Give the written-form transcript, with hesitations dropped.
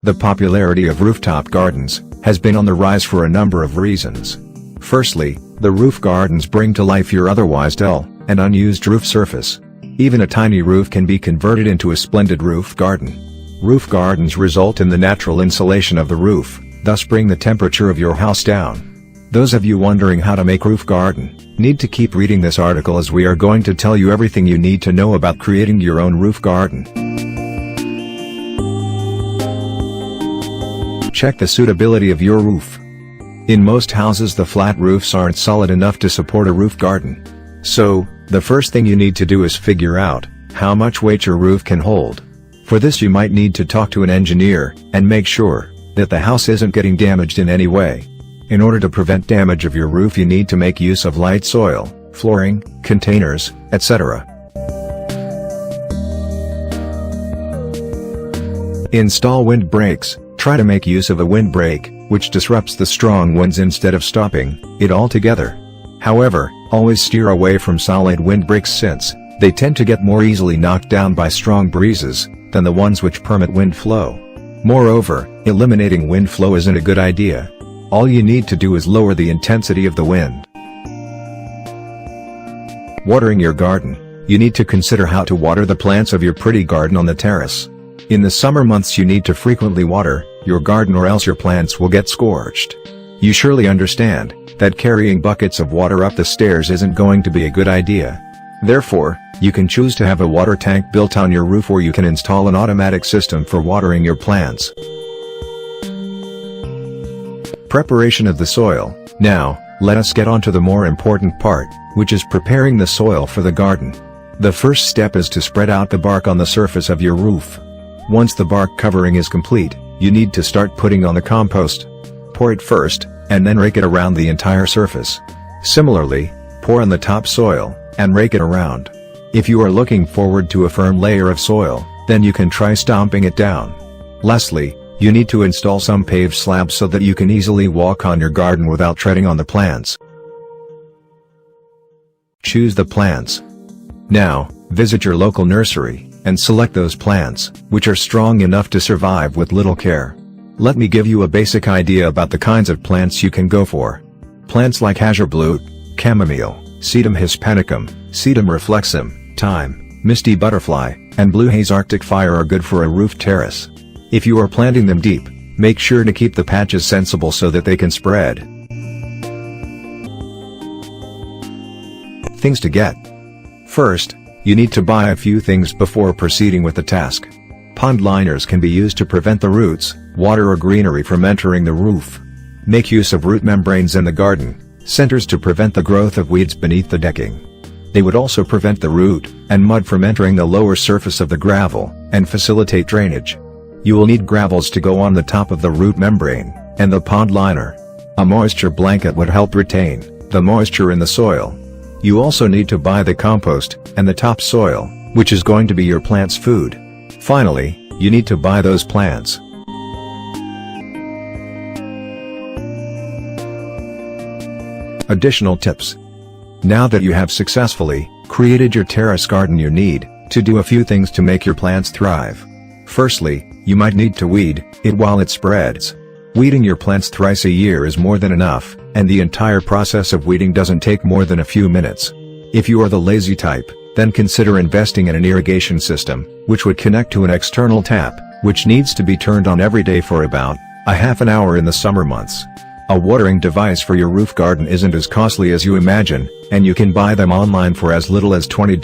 The popularity of rooftop gardens has been on the rise for a number of reasons. Firstly, the roof gardens bring to life your otherwise dull and unused roof surface. Even a tiny roof can be converted into a splendid roof garden. Roof gardens result in the natural insulation of the roof, thus bring the temperature of your house down. Those of you wondering how to make roof garden, need to keep reading this article, as we are going to tell you everything you need to know about creating your own roof garden. Check the suitability of your roof. In most houses, the flat roofs aren't solid enough to support a roof garden. So, the first thing you need to do is figure out how much weight your roof can hold. For this, you might need to talk to an engineer and make sure that the house isn't getting damaged in any way. In order to prevent damage of your roof, you need to make use of light soil, flooring, containers, etc. Install wind breaks. Try to make use of a windbreak, which disrupts the strong winds instead of stopping it altogether. However, always steer away from solid windbreaks, since they tend to get more easily knocked down by strong breezes than the ones which permit wind flow. Moreover, eliminating wind flow isn't a good idea. All you need to do is lower the intensity of the wind. Watering your garden. You need to consider how to water the plants of your pretty garden on the terrace. In the summer months, you need to frequently water your garden, or else your plants will get scorched. You surely understand that carrying buckets of water up the stairs isn't going to be a good idea. Therefore, you can choose to have a water tank built on your roof, or you can install an automatic system for watering your plants. Preparation of the soil. Now, let us get on to the more important part, which is preparing the soil for the garden. The first step is to spread out the bark on the surface of your roof. Once the bark covering is complete, you need to start putting on the compost. Pour it first, and then rake it around the entire surface. Similarly, pour on the topsoil, and rake it around. If you are looking forward to a firm layer of soil, then you can try stomping it down. Lastly, you need to install some paved slabs so that you can easily walk on your garden without treading on the plants. Choose the plants. Now, visit your local nursery and select those plants which are strong enough to survive with little care. Let me give you a basic idea about the kinds of plants you can go for. Plants like azure blue, chamomile, sedum hispanicum, sedum reflexum, thyme, misty butterfly, and blue haze arctic fire are good for a roof terrace. If you are planting them deep, make sure to keep the patches sensible so that they can spread. Things to get. First, you need to buy a few things before proceeding with the task. Pond liners can be used to prevent the roots, water or greenery from entering the roof. Make use of root membranes in the garden centers to prevent the growth of weeds beneath the decking. They would also prevent the root and mud from entering the lower surface of the gravel and facilitate drainage. You will need gravels to go on the top of the root membrane and the pond liner. A moisture blanket would help retain the moisture in the soil. You also need to buy the compost and the topsoil, which is going to be your plant's food. Finally, you need to buy those plants. Additional tips. Now that you have successfully created your terrace garden, you need to do a few things to make your plants thrive. Firstly, you might need to weed it while it spreads. Weeding your plants thrice a year is more than enough, and the entire process of weeding doesn't take more than a few minutes. If you are the lazy type, then consider investing in an irrigation system, which would connect to an external tap, which needs to be turned on every day for about a half an hour in the summer months. A watering device for your roof garden isn't as costly as you imagine, and you can buy them online for as little as $20.